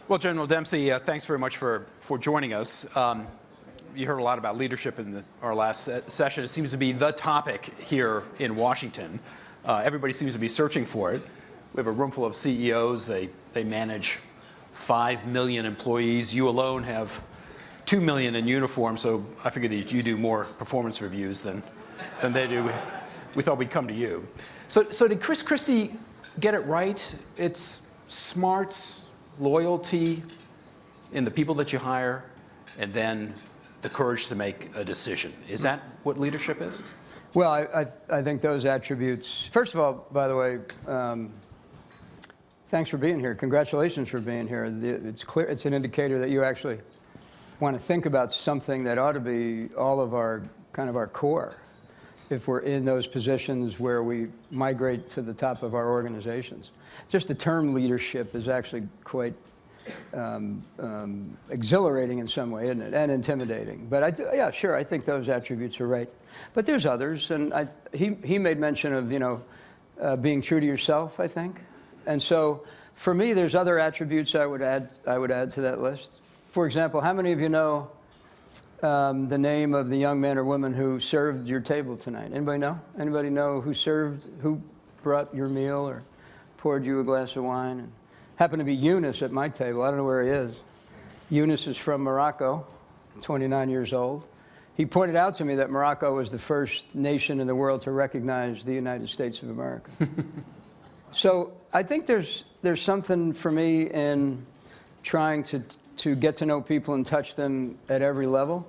Well, General Dempsey, thanks very much for joining us. You heard a lot about leadership in our last session. It seems to be the topic here in Washington. Everybody seems to be searching for it. We have a room full of CEOs. They manage 5 million employees. You alone have 2 million in uniform, so I figured that you do more performance reviews than they do. We thought we'd come to you. So did Chris Christie get it right? It's smarts, loyalty in the people that you hire, and then the courage to make a decision. Is that what leadership is? Well, I think those attributes, first of all, by the way, thanks for being here. Congratulations for being here. It's clear, it's an indicator that you actually want to think about something that ought to be all of our, kind of our core, if we're in those positions where we migrate to the top of our organizations. Just the term leadership is actually quite exhilarating in some way, isn't it? And intimidating. But yeah, sure, I think those attributes are right. But there's others, and he made mention of, you know, being true to yourself, I think. And so for me, there's other attributes I would add to that list. For example, how many of you know the name of the young man or woman who served your table tonight? Anybody know? Anybody know who brought your meal or poured you a glass of wine? And happened to be Eunice at my table. I don't know where he is. Eunice is from Morocco, 29 years old. He pointed out to me that Morocco was the first nation in the world to recognize the United States of America. So I think there's something for me in trying to get to know people and touch them at every level.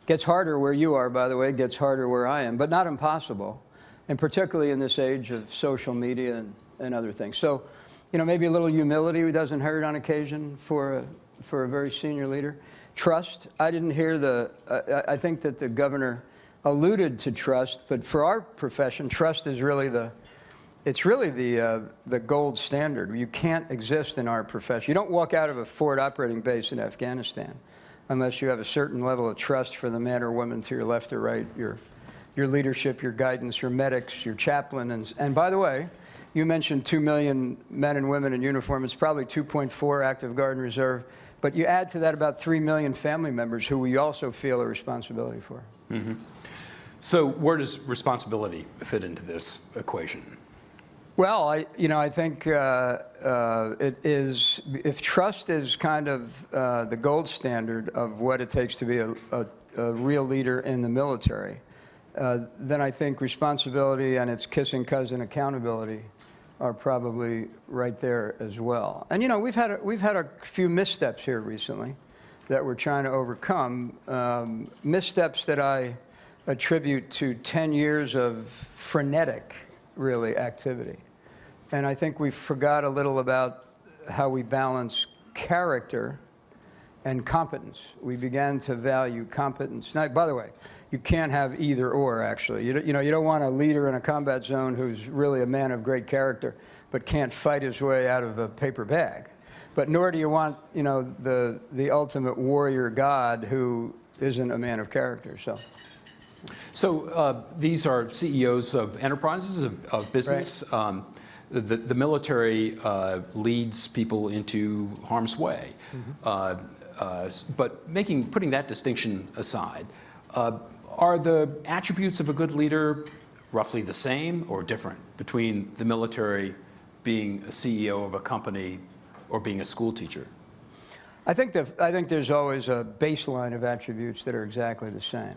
Gets harder where you are, by the way. Gets harder where I am, but not impossible, and particularly in this age of social media and other things. So, you know, maybe a little humility doesn't hurt on occasion for a very senior leader. Trust. I didn't hear I think that the governor alluded to trust, but for our profession, trust is really the gold standard. You can't exist in our profession. You don't walk out of a forward operating base in Afghanistan unless you have a certain level of trust for the man or woman to your left or right, your leadership, your guidance, your medics, your chaplain. And by the way, you mentioned 2 million men and women in uniform. It's probably 2.4 active Guard and Reserve. But you add to that about 3 million family members who we also feel a responsibility for. Mm-hmm. So where does responsibility fit into this equation? Well, I think it is, if trust is kind of the gold standard of what it takes to be a real leader in the military, then I think responsibility and its kissing cousin accountability are probably right there as well. And you know, we've had a few missteps here recently that we're trying to overcome. Missteps that I attribute to 10 years of frenetic, really, activity. And I think we forgot a little about how we balance character and competence. We began to value competence. Now, by the way, you can't have either or, actually. You don't want a leader in a combat zone who's really a man of great character but can't fight his way out of a paper bag. But nor do you want, you know, the ultimate warrior god who isn't a man of character. So these are CEOs of enterprises, of business. Right. The military leads people into harm's way. Mm-hmm. But putting that distinction aside, are the attributes of a good leader roughly the same or different between the military being a CEO of a company or being a school teacher? I think there's always a baseline of attributes that are exactly the same.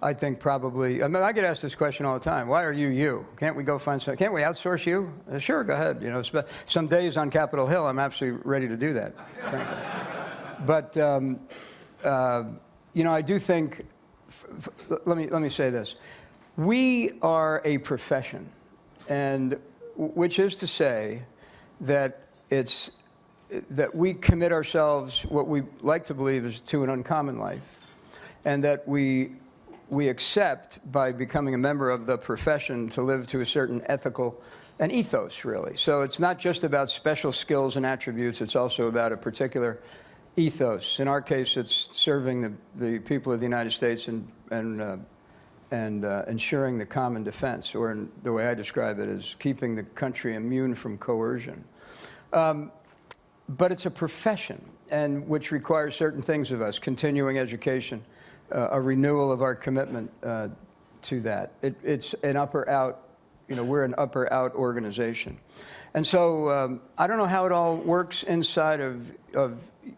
I think probably, I mean, I get asked this question all the time. Why are you you? Can't we go find some, can't we outsource you? Sure, go ahead. You know, some days on Capitol Hill, I'm absolutely ready to do that. But, you know, I do think, let me say this. We are a profession, and which is to say that that we commit ourselves, what we like to believe is to an uncommon life, and that we accept by becoming a member of the profession to live to a certain ethical and ethos, really. So it's not just about special skills and attributes, it's also about a particular ethos. In our case, it's serving the people of the United States and ensuring the common defense, or in the way I describe it is keeping the country immune from coercion. but it's a profession, and which requires certain things of us: continuing education, a renewal of our commitment to that. It's an upper out. We're an upper out organization, and so I don't know how it all works inside of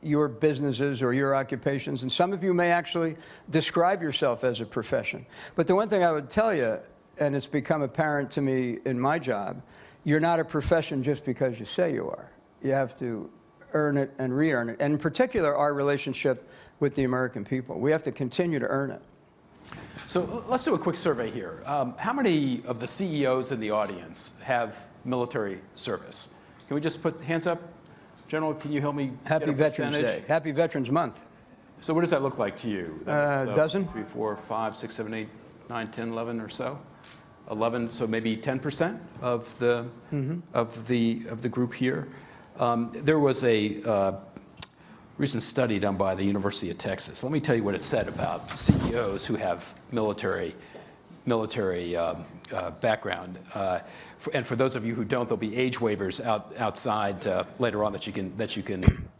your businesses or your occupations, and some of you may actually describe yourself as a profession. But the one thing I would tell you, and it's become apparent to me in my job, you're not a profession just because you say you are. You have to earn it and re-earn it. And in particular, our relationship with the American people. We have to continue to earn it. So let's do a quick survey here. How many of the CEOs in the audience have military service? Can we just put hands up? General, can you help me Happy get a Veterans percentage? Day. Happy Veterans Month. So what does that look like to you? Dozen? 3, 4, 5, 6, 7, 8, 9, 10, 11 or so? 11, so maybe 10% of the group here. There was a recent study done by the University of Texas. Let me tell you what it said about CEOs who have military background. And for those of you who don't, there'll be age waivers outside later on that you can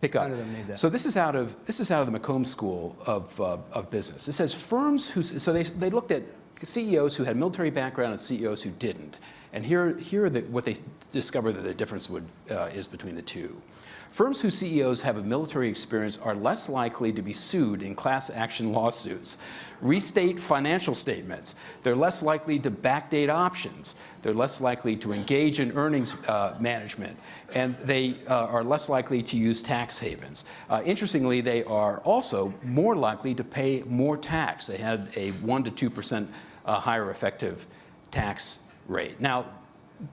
pick up. None of them need that. So this is out of the Macomb School of Business. It says firms who, so they looked at CEOs who had military background and CEOs who didn't. And here are what they discovered that the difference is between the two. Firms whose CEOs have a military experience are less likely to be sued in class action lawsuits, restate financial statements. They're less likely to backdate options. They're less likely to engage in earnings management. And they are less likely to use tax havens. Interestingly, they are also more likely to pay more tax. They had a 1 to 2% higher effective tax rate. Now,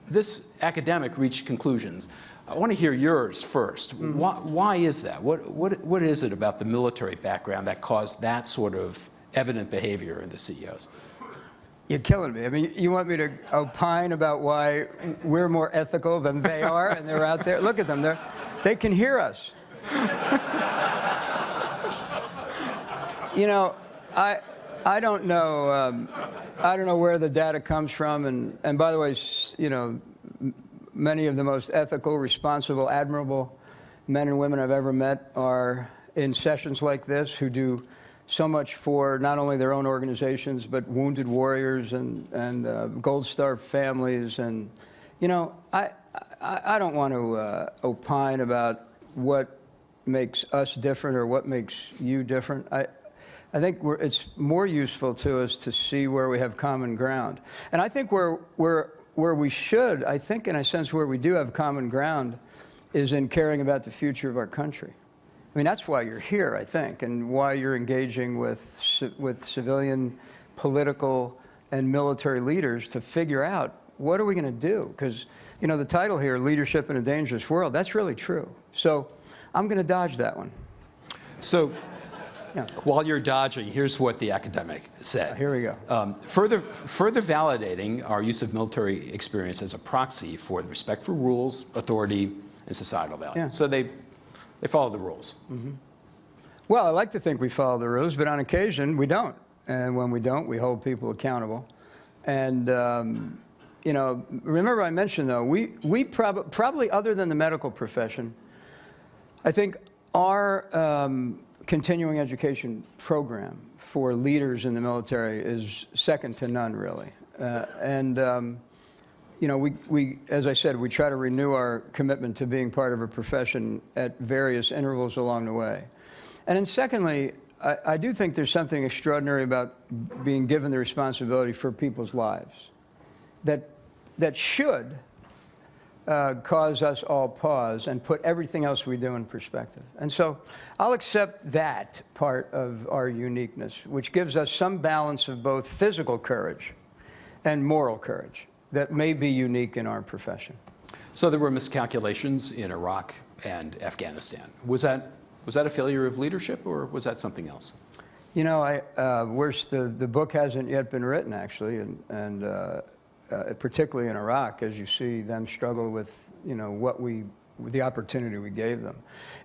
this academic reached conclusions. I want to hear yours first. Why is that? What is it about the military background that caused that sort of evident behavior in the CEOs? You're killing me. I mean, you want me to opine about why we're more ethical than they are, and they're out there? Look at them. They can hear us. I don't know. I don't know where the data comes from. And by the way, many of the most ethical, responsible, admirable men and women I've ever met are in sessions like this, who do so much for not only their own organizations, but wounded warriors and Gold Star families. And, I don't want to opine about what makes us different or what makes you different. I think it's more useful to us to see where we have common ground. And I think where we should, I think in a sense where we do have common ground, is in caring about the future of our country. I mean, that's why you're here, I think, and why you're engaging with civilian, political, and military leaders to figure out what are we going to do? Because, the title here, Leadership in a Dangerous World, that's really true. So I'm going to dodge that one. So yeah. While you're dodging, here's what the academic said. Here we go. Further validating our use of military experience as a proxy for the respect for rules, authority, and societal values. Yeah. So they follow the rules. Mm-hmm. Well, I like to think we follow the rules, but on occasion we don't. And when we don't, we hold people accountable. And, remember I mentioned, though, we probably other than the medical profession, I think our continuing education program for leaders in the military is second to none, really. We, as I said, we try to renew our commitment to being part of a profession at various intervals along the way. And then secondly, I do think there's something extraordinary about being given the responsibility for people's lives that should cause us all pause and put everything else we do in perspective. And so I'll accept that part of our uniqueness, which gives us some balance of both physical courage and moral courage that may be unique in our profession. So there were miscalculations in Iraq and Afghanistan. Was that a failure of leadership, or was that something else? The book hasn't yet been written, actually, and particularly in Iraq, as you see them struggle with, the opportunity we gave them.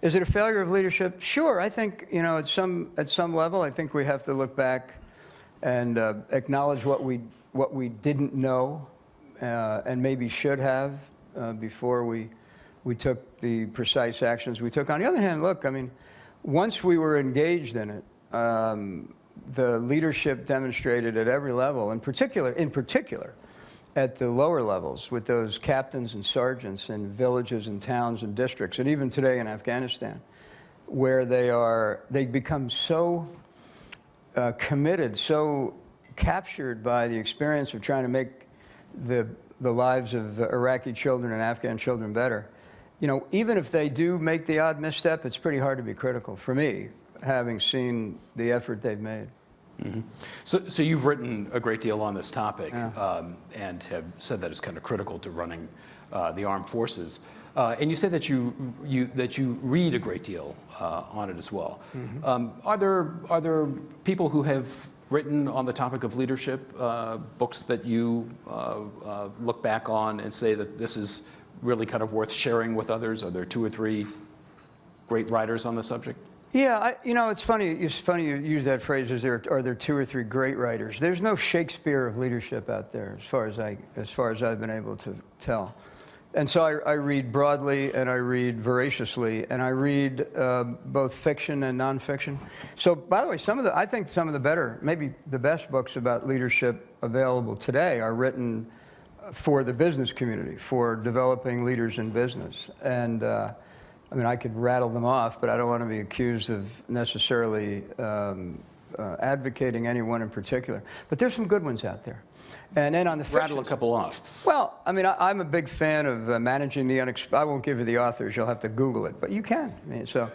Is it a failure of leadership? Sure. I think, at some level, I think we have to look back and acknowledge what we didn't know and maybe should have before we we took the precise actions we took. On the other hand, look, I mean, once we were engaged in it, the leadership demonstrated at every level, in particular, at the lower levels with those captains and sergeants in villages and towns and districts, and even today in Afghanistan, where they become so committed, so captured by the experience of trying to make the lives of Iraqi children and Afghan children better. You know, even if they do make the odd misstep, it's pretty hard to be critical, for me, having seen the effort they've made. Mm-hmm. So you've written a great deal on this topic, and have said that it's kind of critical to running the armed forces. And you say that you read a great deal on it as well. Mm-hmm. Are there people who have written on the topic of leadership, books that you look back on and say that this is really kind of worth sharing with others? Are there 2 or 3 great writers on the subject? Yeah, you know, it's funny you use that phrase, are there 2 or 3 great writers? There's no Shakespeare of leadership out there, as far as I've been able to tell. And so I read broadly, and I read voraciously, and I read both fiction and nonfiction. So, by the way, I think some of the better, maybe the best books about leadership available today are written for the business community, for developing leaders in business. And I mean, I could rattle them off, but I don't want to be accused of necessarily advocating any one in particular. But there's some good ones out there. And then on the fiction, rattle a couple off. Well, I mean, I'm a big fan of managing the unexpected. I won't give you the authors; you'll have to Google it, but you can. I mean, so,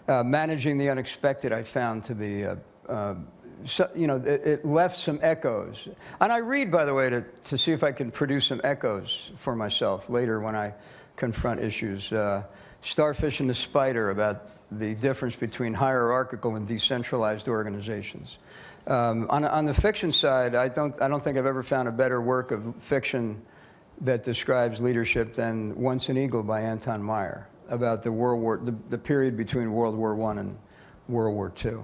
managing the unexpected, I found to be, you know, it left some echoes. And I read, by the way, to see if I can produce some echoes for myself later when I confront issues. Starfish and the Spider, about the difference between hierarchical and decentralized organizations. On the fiction side, I don't think I've ever found a better work of fiction that describes leadership than Once an Eagle by Anton Meyer, about the period between World War I and World War II.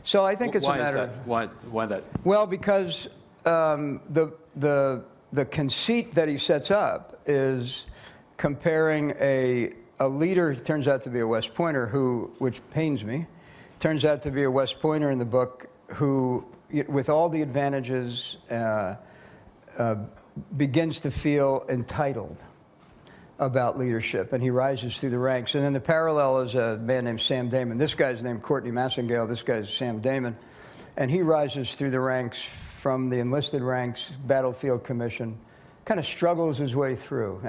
So I think it's a matter of... Why that? Well, because the conceit that he sets up is comparing a leader, who turns out to be a West Pointer, which pains me, turns out to be a West Pointer in the book, who, with all the advantages, begins to feel entitled about leadership, and he rises through the ranks. And then the parallel is a man named Sam Damon. This guy's named Courtney Massengale. This guy's Sam Damon. And he rises through the ranks from the enlisted ranks, battlefield commission, kind of struggles his way through.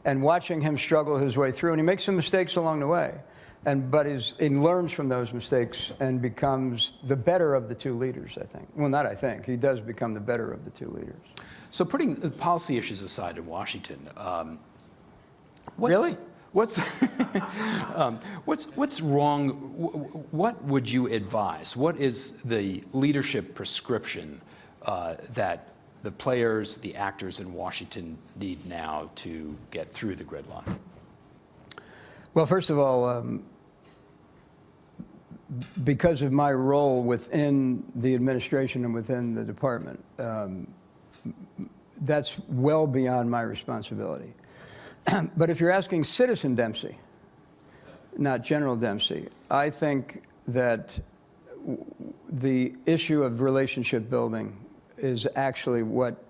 And watching him struggle his way through, and he makes some mistakes along the way, but he learns from those mistakes and becomes the better of the 2 leaders, I think. Well, not I think. He does become the better of the 2 leaders. So putting the policy issues aside in Washington, really? What's wrong? What would you advise? What is the leadership prescription that the players, the actors in Washington need now to get through the gridlock? Well, first of all, because of my role within the administration and within the department, that's well beyond my responsibility. But if you're asking Citizen Dempsey, not General Dempsey, I think that the issue of relationship building is actually what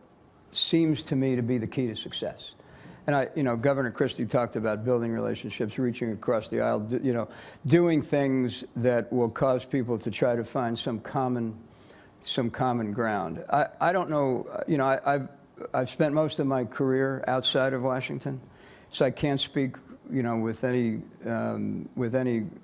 seems to me to be the key to success. And you know, Governor Christie talked about building relationships, reaching across the aisle, you know, doing things that will cause people to try to find some common ground. I don't know, you know, I've spent most of my career outside of Washington, so I can't speak, you know, with any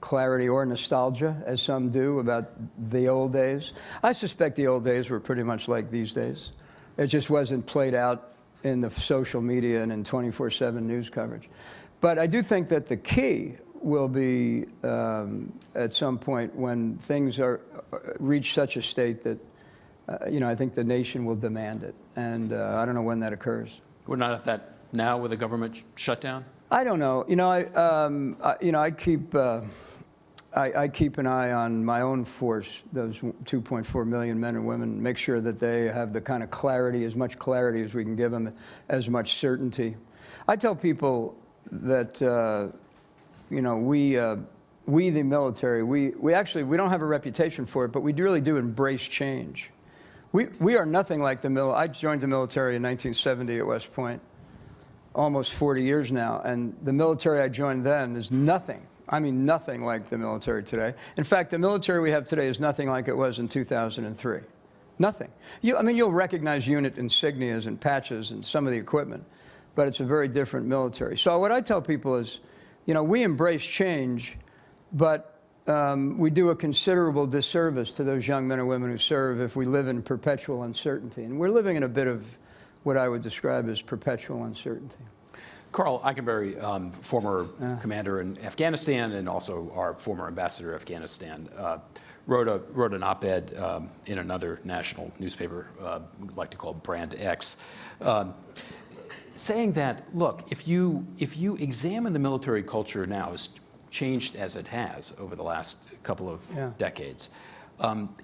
clarity or nostalgia, as some do, about the old days. I suspect the old days were pretty much like these days. It just wasn't played out in the social media and in 24/7 news coverage. But I do think that the key will be at some point when things reach such a state that, you know, I think the nation will demand it. And I don't know when that occurs. We're not at that now with the government shutdown? I don't know. You know, I keep an eye on my own force, those 2.4 million men and women, make sure that they have the kind of clarity, as much clarity as we can give them, as much certainty. I tell people that you know, we the military, we actually, we don't have a reputation for it, but we really do embrace change. We are nothing like the military. I joined the military in 1970 at West Point, almost 40 years now, and the military I joined then is nothing. I mean, nothing like the military today. In fact, the military we have today is nothing like it was in 2003. Nothing. I mean, you'll recognize unit insignias and patches and some of the equipment, but it's a very different military. So what I tell people is, you know, we embrace change, but we do a considerable disservice to those young men and women who serve if we live in perpetual uncertainty. And we're living in a bit of what I would describe as perpetual uncertainty. Carl Eikenberry, former commander in Afghanistan and also our former ambassador to Afghanistan, wrote an op-ed in another national newspaper, we'd like to call Brand X, saying that, look, if you examine the military culture now, as changed as it has over the last couple of decades,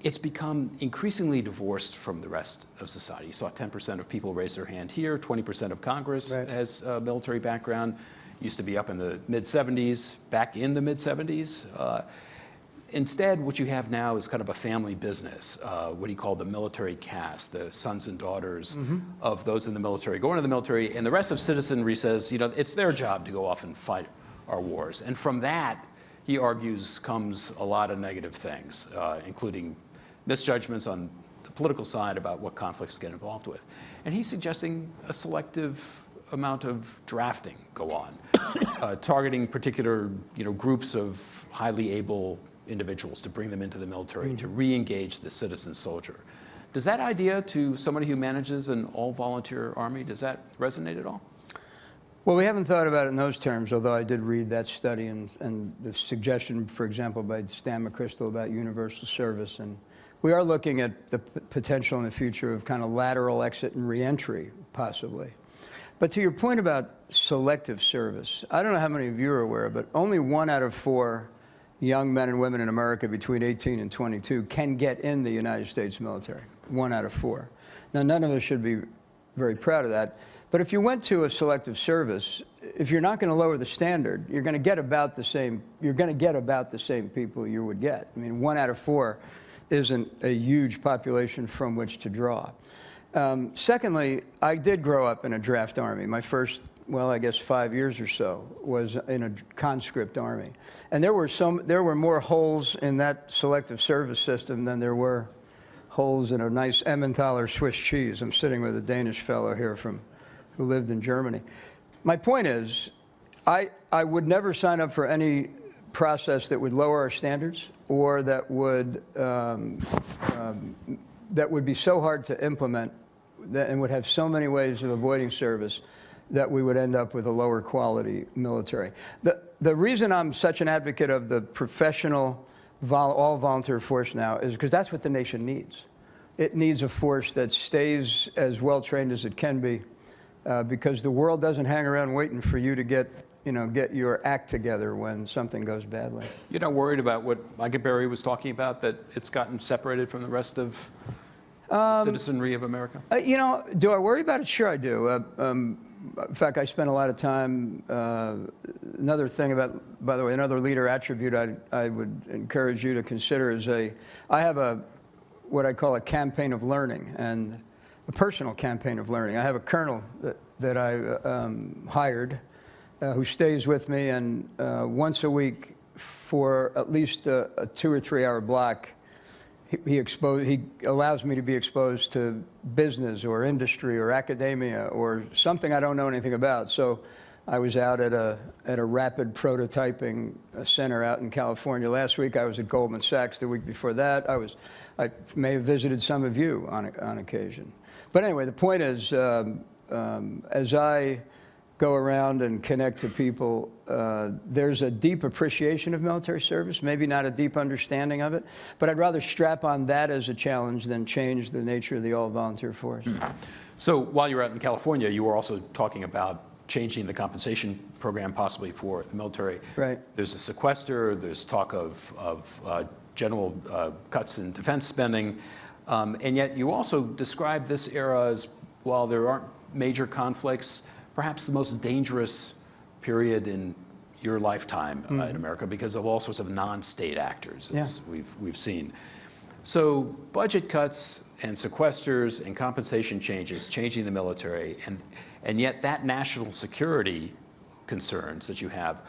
it's become increasingly divorced from the rest of society. You saw 10% of people raise their hand here, 20% of Congress has a military background. Used to be up in the mid-70s, back in the mid-70s. Instead, what you have now is kind of a family business, what he called the military caste, the sons and daughters of those in the military going to the military, and the rest of citizenry says, you know, it's their job to go off and fight our wars. And from that, he argues, comes a lot of negative things, including misjudgments on the political side about what conflicts to get involved with. And he's suggesting a selective amount of drafting go on, targeting particular, you know, groups of highly able individuals to bring them into the military, to re-engage the citizen soldier. Does that idea, to somebody who manages an all-volunteer army, does that resonate at all? Well, we haven't thought about it in those terms, although I did read that study and the suggestion, for example, by Stan McChrystal about universal service. And we are looking at the potential in the future of kind of lateral exit and reentry, possibly. But to your point about selective service, I don't know how many of you are aware, but only 1 out of 4 young men and women in America between 18 and 22 can get in the United States military. 1 out of 4. Now, none of us should be very proud of that. But if you went to a selective service, if you're not going to lower the standard, you're going to get about the same. You're going to get about the same people you would get. I mean, 1 out of 4 isn't a huge population from which to draw. Secondly, I did grow up in a draft army. My first, well, I guess 5 years or so was in a conscript army, and there were more holes in that selective service system than there were holes in a nice Emmentaler Swiss cheese. I'm sitting with a Danish fellow here who lived in Germany. My point is, I would never sign up for any process that would lower our standards or that would be so hard to implement and would have so many ways of avoiding service that we would end up with a lower quality military. The reason I'm such an advocate of the professional all-volunteer force now is because that's what the nation needs. It needs a force that stays as well-trained as it can be, because the world doesn't hang around waiting for you to get your act together when something goes badly. You're not worried about what Eikenberry was talking about, that it's gotten separated from the rest of the citizenry of America? You know, do I worry about it? Sure I do. In fact, I spent a lot of time, another thing about, by the way, another leader attribute I would encourage you to consider is I have what I call a campaign of learning, and a personal campaign of learning. I have a colonel that I hired who stays with me, and once a week for at least a 2 or 3 hour block, he allows me to be exposed to business or industry or academia or something I don't know anything about. So I was out at a rapid prototyping center out in California last week. I was at Goldman Sachs the week before that. I may have visited some of you on occasion. But anyway, the point is, as I go around and connect to people, there's a deep appreciation of military service, maybe not a deep understanding of it, but I'd rather strap on that as a challenge than change the nature of the all-volunteer force. So while you were out in California, you were also talking about changing the compensation program possibly for the military. Right. There's a sequester, there's talk of general cuts in defense spending, and yet you also describe this era as, while there aren't major conflicts, perhaps the most dangerous period in your lifetime in America because of all sorts of non-state actors, as we've seen. So budget cuts and sequesters and compensation changes, changing the military, and yet that national security concerns that you have,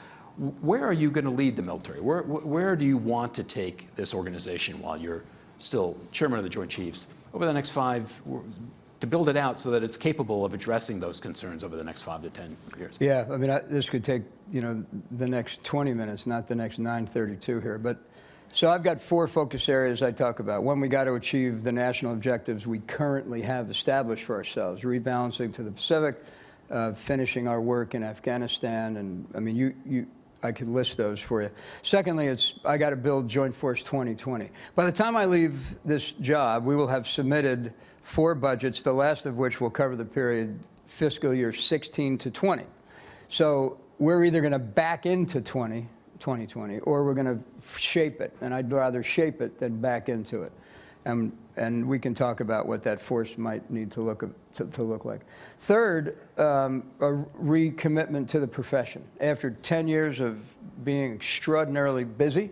where are you going to lead the military? Where do you want to take this organization while you're still chairman of the Joint Chiefs over the next 5, to build it out so that it's capable of addressing those concerns over the next 5 to 10 years? Yeah, I mean, this could take, the next 20 minutes, not the next 9:32 here. But so I've got 4 focus areas I talk about. One, we got to achieve the national objectives we currently have established for ourselves, rebalancing to the Pacific, finishing our work in Afghanistan, and I mean, I could list those for you. Secondly, I got to build Joint Force 2020. By the time I leave this job, we will have submitted 4 budgets, the last of which will cover the period fiscal year 16 to 20. So we're either going to back into 2020 or we're going to shape it, and I'd rather shape it than back into it. And we can talk about what that force might need to look like. Third, a recommitment to the profession. After 10 years of being extraordinarily busy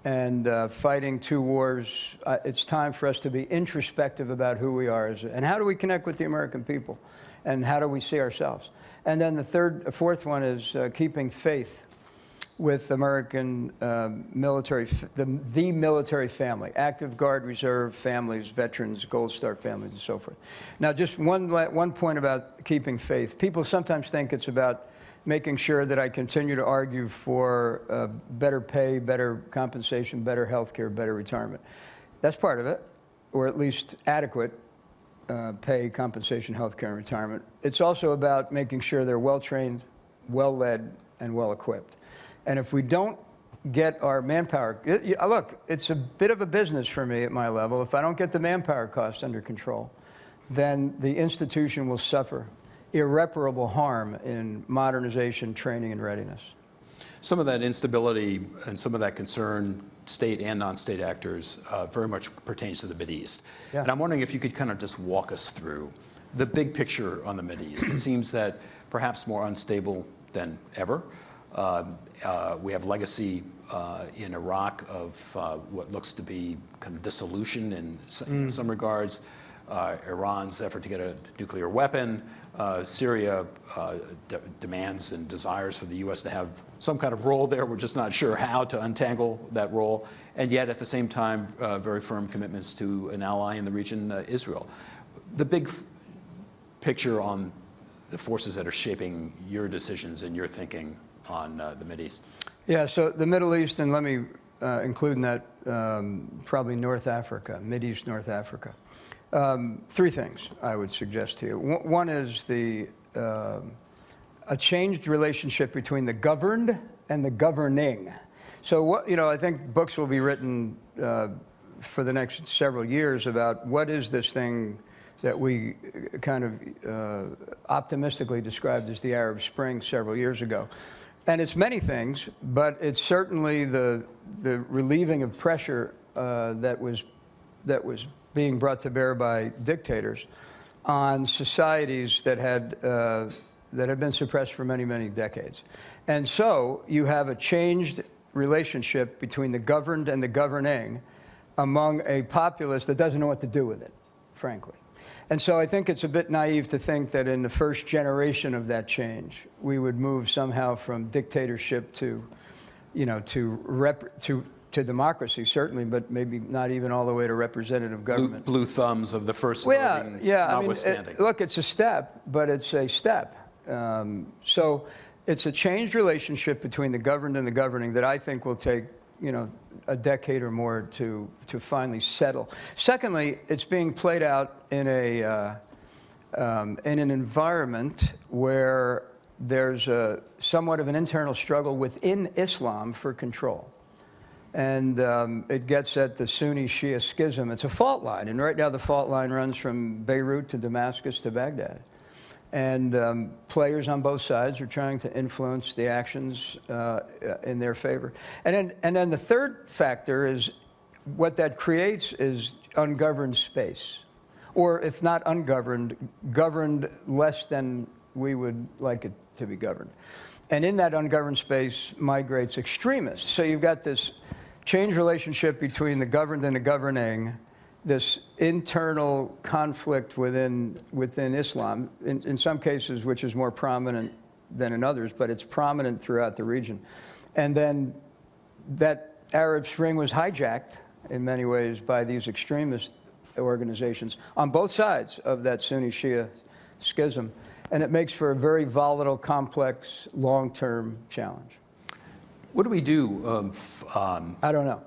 and fighting 2 wars, it's time for us to be introspective about who we are and how do we connect with the American people, and how do we see ourselves. And then the fourth one is keeping faith with American military, the military family, active guard, reserve families, veterans, Gold Star families, and so forth. Now, just one point about keeping faith. People sometimes think it's about making sure that I continue to argue for better pay, better compensation, better health care, better retirement. That's part of it, or at least adequate pay, compensation, health care, and retirement. It's also about making sure they're well-trained, well-led, and well-equipped. And if we don't get our manpower, look, it's a bit of a business for me at my level. If I don't get the manpower cost under control, then the institution will suffer irreparable harm in modernization, training, and readiness. Some of that instability and some of that concern, state and non-state actors, very much pertains to the Mideast. Yeah. And I'm wondering if you could kind of just walk us through the big picture on the Mideast. It seems that perhaps more unstable than ever. We have legacy in Iraq of what looks to be kind of dissolution in some regards. Iran's effort to get a nuclear weapon. Syria demands and desires for the U.S. to have some kind of role there. We're just not sure how to untangle that role. And yet, at the same time, very firm commitments to an ally in the region, Israel. The big picture on the forces that are shaping your decisions and your thinking on the Mideast. Yeah, so the Middle East, and let me include in that probably North Africa, Mideast, North Africa. 3 things I would suggest to you. One is a changed relationship between the governed and the governing. So I think books will be written for the next several years about what is this thing that we kind of optimistically described as the Arab Spring several years ago. And it's many things, but it's certainly the relieving of pressure that was being brought to bear by dictators on societies that had been suppressed for many, many decades. And so you have a changed relationship between the governed and the governing among a populace that doesn't know what to do with it, frankly. And so I think it's a bit naive to think that in the first generation of that change, we would move somehow from dictatorship to democracy, certainly, but maybe not even all the way to representative government. Blue thumbs of the first voting, notwithstanding. I mean, look, it's a step, but it's a step. So it's a changed relationship between the governed and the governing that I think will take, a decade or more to finally settle. Secondly, it's being played out in an environment where there's somewhat of an internal struggle within Islam for control. And it gets at the Sunni-Shia schism. It's a fault line, and right now the fault line runs from Beirut to Damascus to Baghdad. And players on both sides are trying to influence the actions in their favor. And then the third factor is what that creates is ungoverned space. Or if not ungoverned, governed less than we would like it to be governed. And in that ungoverned space migrates extremists. So you've got this changed relationship between the governed and the governing, this internal conflict within Islam, in some cases which is more prominent than in others, but it's prominent throughout the region. And then that Arab Spring was hijacked in many ways by these extremist organizations on both sides of that Sunni-Shia schism. And it makes for a very volatile, complex, long-term challenge. What do we do? I don't know.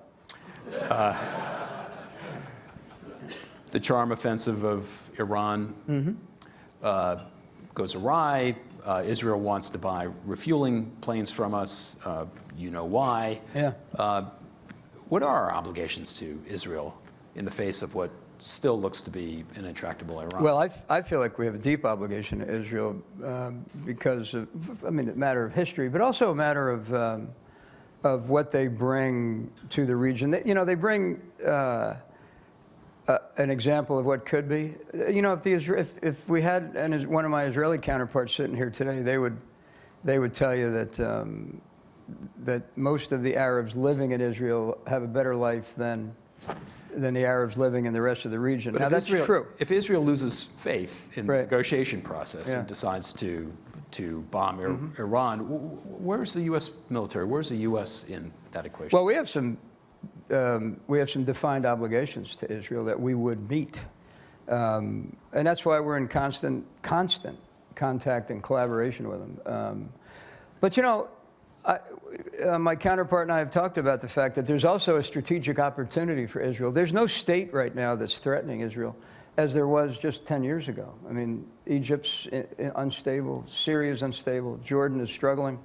The charm offensive of Iran goes awry. Israel wants to buy refueling planes from us. You know why. Yeah. What are our obligations to Israel in the face of what still looks to be an intractable Iran? Well, I feel like we have a deep obligation to Israel because of, I mean, a matter of history, but also a matter of what they bring to the region. They bring an example of what could be. If we had one of my Israeli counterparts sitting here today, they would tell you that most of the Arabs living in Israel have a better life than the Arabs living in the rest of the region. But now, that's true. If Israel loses faith in the negotiation process and decides to bomb Iran, where's the U.S. military? Where's the U.S. in that equation? Well, we have some defined obligations to Israel that we would meet. And that's why we're in constant contact and collaboration with them. But, my counterpart and I have talked about the fact that there's also a strategic opportunity for Israel. There's no state right now that's threatening Israel, as there was just 10 years ago. I mean, Egypt's unstable, Syria's unstable, Jordan is struggling.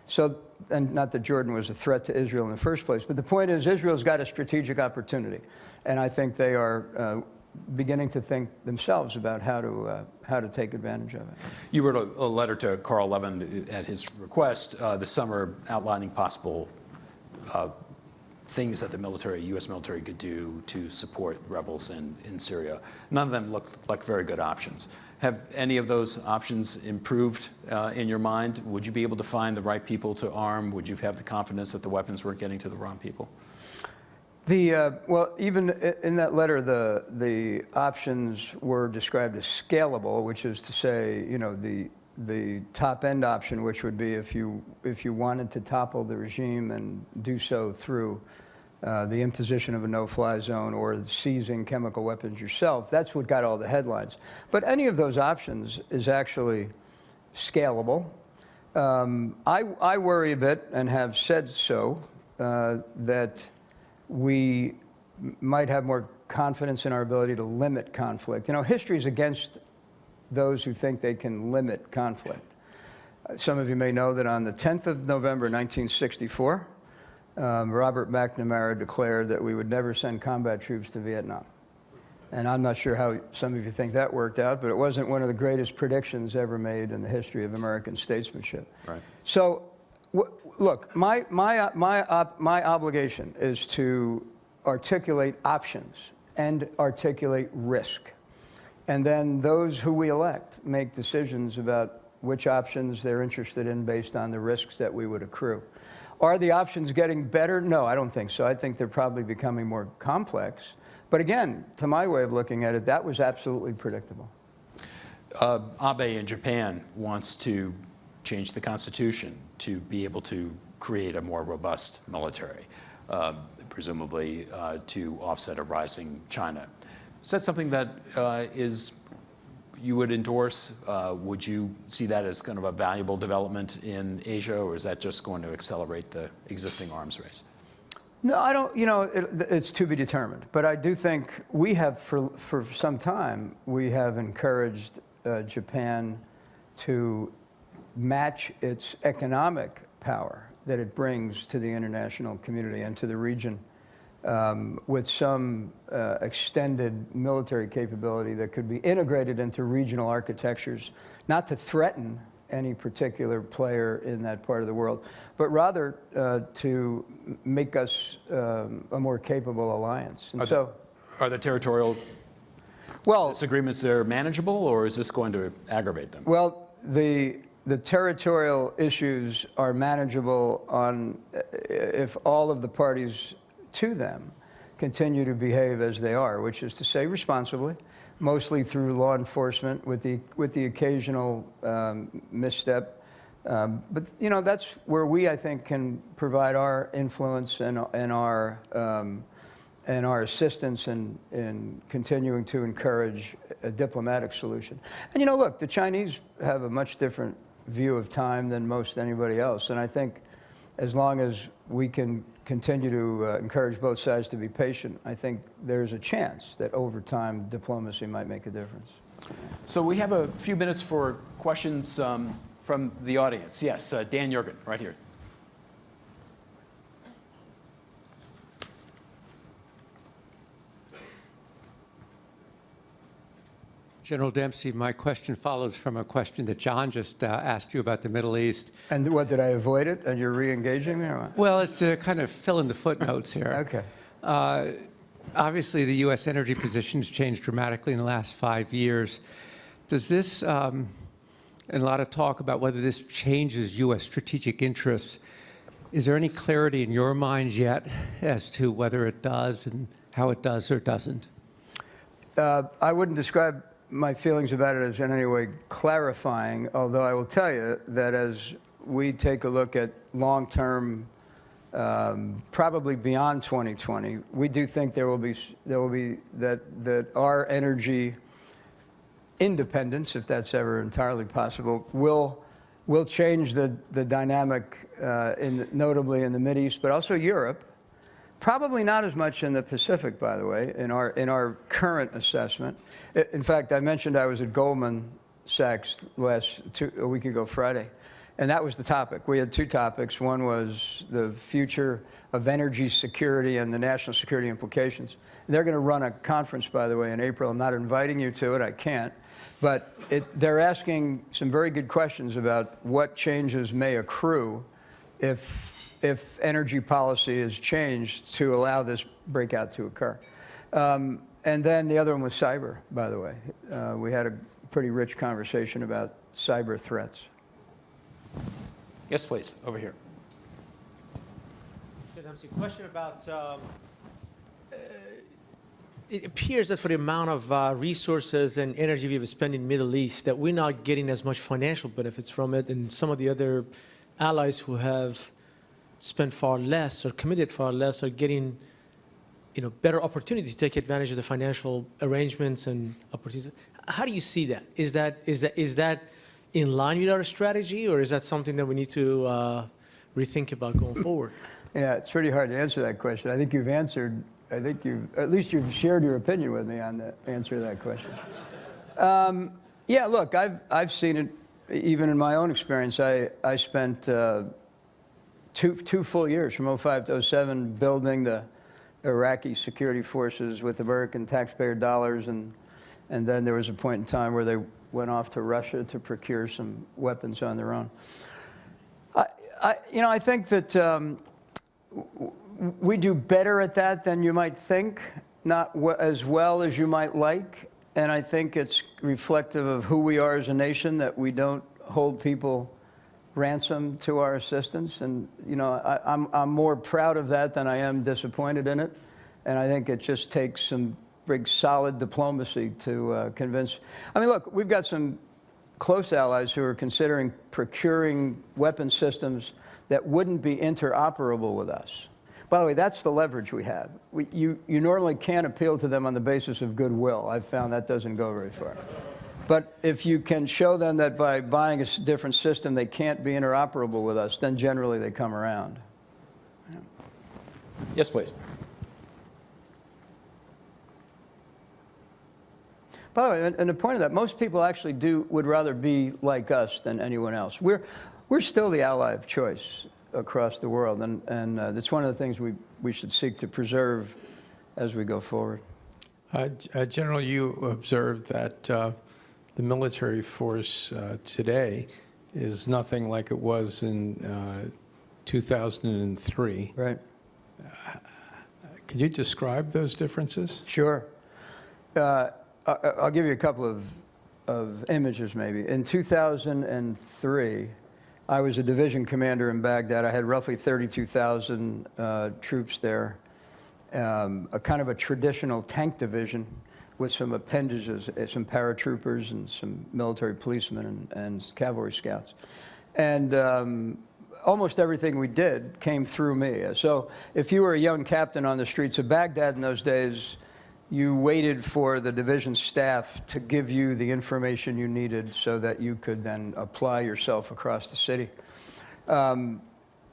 So, and not that Jordan was a threat to Israel in the first place, but the point is Israel's got a strategic opportunity. And I think they are beginning to think themselves about how to take advantage of it. You wrote a letter to Carl Levin at his request this summer outlining possible things that the U.S. military could do to support rebels in Syria. None of them looked like very good options. Have any of those options improved in your mind? Would you be able to find the right people to arm? Would you have the confidence that the weapons weren't getting to the wrong people? Well, even in that letter, the options were described as scalable, which is to say, the top-end option, which would be if you wanted to topple the regime and do so through the imposition of a no-fly zone or seizing chemical weapons yourself, that's what got all the headlines. But any of those options is actually scalable. I worry a bit, and have said so, that we might have more confidence in our ability to limit conflict. History is against those who think they can limit conflict. Some of you may know that on the 10th of November, 1964, Robert McNamara declared that we would never send combat troops to Vietnam. And I'm not sure how some of you think that worked out, but it wasn't one of the greatest predictions ever made in the history of American statesmanship. Right. So, look, my obligation is to articulate options and articulate risk. And then those who we elect make decisions about which options they're interested in based on the risks that we would accrue. Are the options getting better? No, I don't think so. I think they're probably becoming more complex. But again, to my way of looking at it, that was absolutely predictable. Abe in Japan wants to change the Constitution to be able to create a more robust military, presumably to offset a rising China. Is that something that you would endorse? Would you see that as kind of a valuable development in Asia, or is that just going to accelerate the existing arms race? No, I don't, it's to be determined. But I do think we have, for some time, we have encouraged Japan to match its economic power that it brings to the international community and to the region with some extended military capability that could be integrated into regional architectures, not to threaten any particular player in that part of the world, but rather to make us a more capable alliance. And are the territorial disagreements there manageable, or is this going to aggravate them? Well, the the territorial issues are manageable if all of the parties to them continue to behave as they are, which is to say responsibly, mostly through law enforcement with the occasional misstep. But that's where we, I think, can provide our influence and our assistance in continuing to encourage a diplomatic solution. And look, the Chinese have a much different view of time than most anybody else. And I think as long as we can continue to encourage both sides to be patient, I think there's a chance that over time diplomacy might make a difference. So we have a few minutes for questions from the audience. Yes, Dan Jurgen, right here. General Dempsey, my question follows from a question that John just asked you about the Middle East. And what, did I avoid it? And you're re-engaging me or what? Well, it's to kind of fill in the footnotes here. Okay. Obviously, the U.S. energy position has changed dramatically in the last 5 years. Does this, and a lot of talk about whether this changes U.S. strategic interests, is there any clarity in your minds yet as to whether it does and how it does or doesn't? I wouldn't describe my feelings about it as in any way clarifying, although I will tell you that as we take a look at long-term, probably beyond 2020, we do think there will be that our energy independence, if that's ever entirely possible, will change the dynamic, notably in the Mideast, but also Europe. Probably not as much in the Pacific, by the way, in our current assessment. In fact, I mentioned I was at Goldman Sachs a week ago Friday, and that was the topic. We had two topics. One was the future of energy security and the national security implications. They're going to run a conference, by the way, in April. I'm not inviting you to it. I can't. But they're asking some very good questions about what changes may accrue if energy policy is changed to allow this breakout to occur. And then the other one was cyber, by the way. We had a pretty rich conversation about cyber threats. Yes, please, over here. Question about, it appears that for the amount of resources and energy we've spent in the Middle East, that we're not getting as much financial benefits from it, and some of the other allies who have spent far less or committed far less are getting better opportunity to take advantage of the financial arrangements and opportunities. How do you see that? Is that in line with our strategy, or is that something that we need to rethink about going forward? Yeah, it's pretty hard to answer that question. I think you've answered. I think at least you've shared your opinion with me on the answer to that question. Yeah, look, I've seen it even in my own experience. I spent two full years from 2005 to 2007 building the Iraqi security forces with American taxpayer dollars, and then there was a point in time where they went off to Russia to procure some weapons on their own. I think that we do better at that than you might think, not as well as you might like, and I think it's reflective of who we are as a nation, that we don't hold people ransom to our assistance, and I'm more proud of that than I am disappointed in it, and I think it just takes some big solid diplomacy to convince. I mean, look, we've got some close allies who are considering procuring weapon systems that wouldn't be interoperable with us. By the way, that's the leverage we have. You normally can't appeal to them on the basis of goodwill. I've found that doesn't go very far. But if you can show them that by buying a different system they can't be interoperable with us, then generally they come around. Yeah. Yes, please. By the way, and the point of that, most people actually would rather be like us than anyone else. We're still the ally of choice across the world, and that's one of the things we should seek to preserve as we go forward. General, you observed that the military force today is nothing like it was in 2003. Right. Could you describe those differences? Sure. I'll give you a couple of images, maybe. In 2003, I was a division commander in Baghdad. I had roughly 32,000 troops there, a kind of a traditional tank division with some appendages, some paratroopers and some military policemen and cavalry scouts. And almost everything we did came through me. So if you were a young captain on the streets of Baghdad in those days, you waited for the division staff to give you the information you needed so that you could then apply yourself across the city.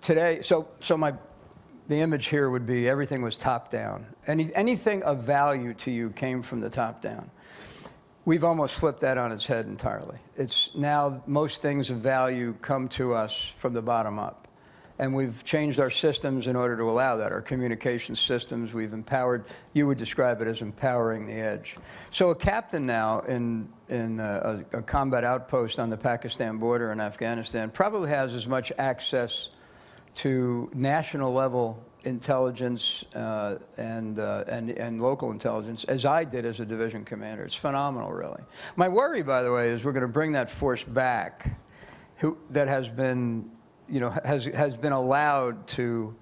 Today, the image here would be everything was top down. Anything of value to you came from the top down. We've almost flipped that on its head entirely. It's now most things of value come to us from the bottom up. And we've changed our systems in order to allow that. Our communication systems, we've empowered. You would describe it as empowering the edge. So a captain now in a combat outpost on the Pakistan border in Afghanistan probably has as much access to national level intelligence and local intelligence as I did as a division commander. It's phenomenal, really. My worry, by the way, is we're going to bring that force back that has been, has been allowed to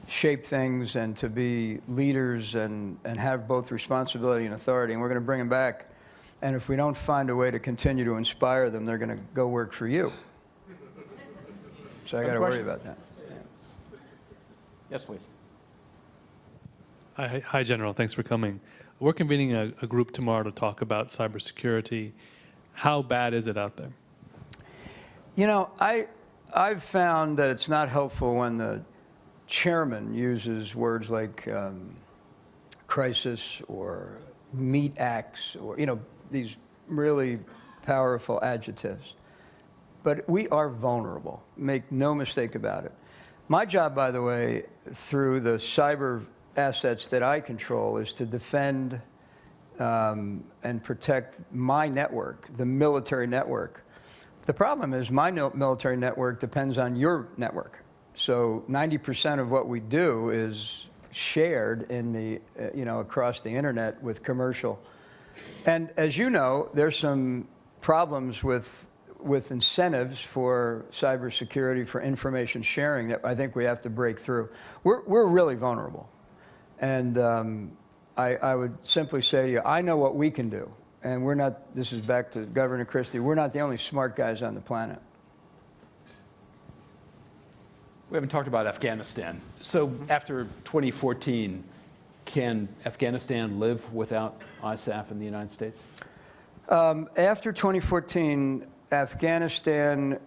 shape things and to be leaders and have both responsibility and authority. And we're going to bring them back. And if we don't find a way to continue to inspire them, they're going to go work for you. So I got to worry about that. Yes, please. Hi, General. Thanks for coming. We're convening a group tomorrow to talk about cybersecurity. How bad is it out there? I've found that it's not helpful when the chairman uses words like crisis or meat axe or, these really powerful adjectives. But we are vulnerable. Make no mistake about it. My job, by the way, through the cyber assets that I control is to defend and protect my network, the military network. The problem is my military network depends on your network. So 90% of what we do is shared in the, across the internet with commercial. And as you know, there's some problems with incentives for cybersecurity, for information sharing that I think we have to break through. We're really vulnerable. And I would simply say to you, I know what we can do. And we're not, this is back to Governor Christie, we're not the only smart guys on the planet. We haven't talked about Afghanistan. So after 2014, can Afghanistan live without ISAF in the United States? After 2014, Afghanistan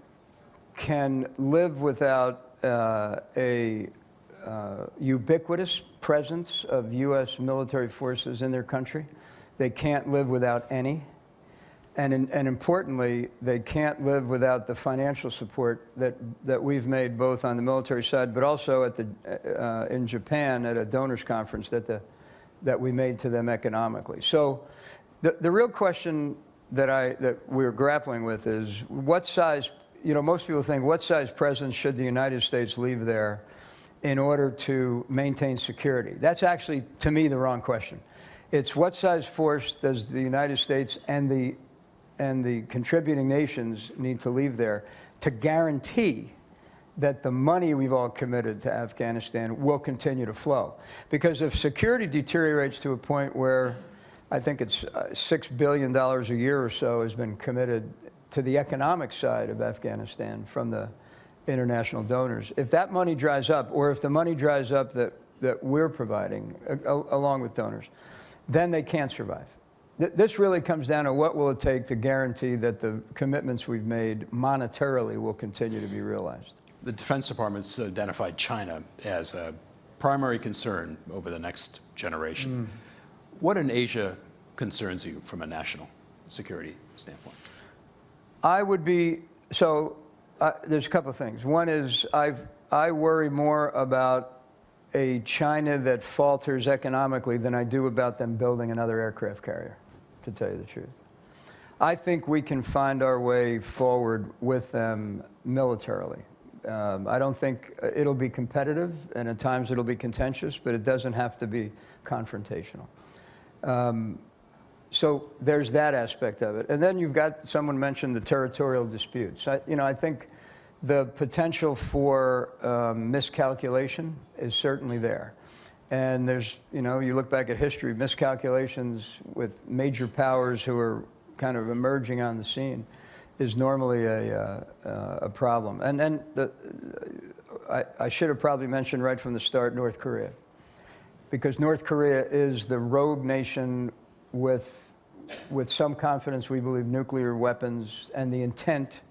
can live without a ubiquitous presence of U.S. military forces in their country. They can't live without any. And importantly, they can't live without the financial support that we've made both on the military side, but also at in Japan at a donors conference that we made to them economically. So the real question that we're grappling with is what size, most people think, what size presence should the United States leave there in order to maintain security? That's actually, to me, the wrong question. It's what size force does the United States and the contributing nations need to leave there to guarantee that the money we've all committed to Afghanistan will continue to flow. Because if security deteriorates to a point where I think it's $6 billion a year or so has been committed to the economic side of Afghanistan from the international donors. If that money dries up, or if the money dries up that we're providing along with donors, then they can't survive. This really comes down to what will it take to guarantee that the commitments we've made monetarily will continue to be realized. The Defense Department's identified China as a primary concern over the next generation. What in Asia concerns you from a national security standpoint? I would be, there's a couple of things. One is I worry more about a China that falters economically than I do about them building another aircraft carrier, to tell you the truth. I think we can find our way forward with them militarily. I don't think it'll be competitive, and at times it'll be contentious, but it doesn't have to be confrontational. So there's that aspect of it. And then you've got, someone mentioned the territorial disputes. I think the potential for miscalculation is certainly there. And there's, you look back at history, miscalculations with major powers who are kind of emerging on the scene is normally a problem. And then I should have probably mentioned right from the start North Korea, because North Korea is the rogue nation with some confidence, we believe, nuclear weapons and the intent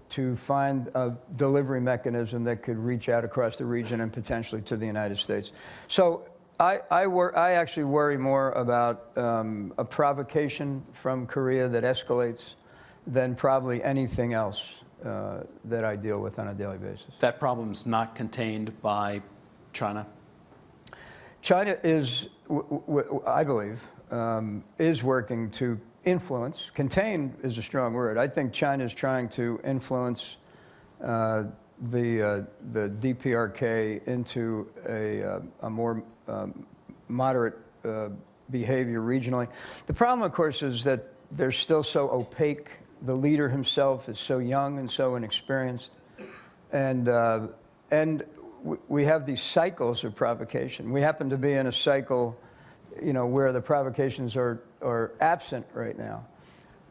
to find a delivery mechanism that could reach out across the region and potentially to the United States. So I actually worry more about a provocation from Korea that escalates than probably anything else that I deal with on a daily basis. That problem's not contained by China? China is, I believe, is working to influence. Contain is a strong word. I think China is trying to influence the DPRK into a more moderate behavior regionally. The problem, of course, is that they're still so opaque. The leader himself is so young and so inexperienced, and we have these cycles of provocation. We happen to be in a cycle, where the provocations are absent right now.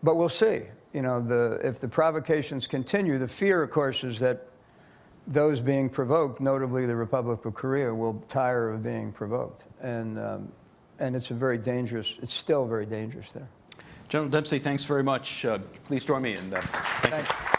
But we'll see. If the provocations continue, the fear, of course, is that those being provoked, notably the Republic of Korea, will tire of being provoked. And it's still very dangerous there. General Dempsey, thanks very much. Please join me in thank you.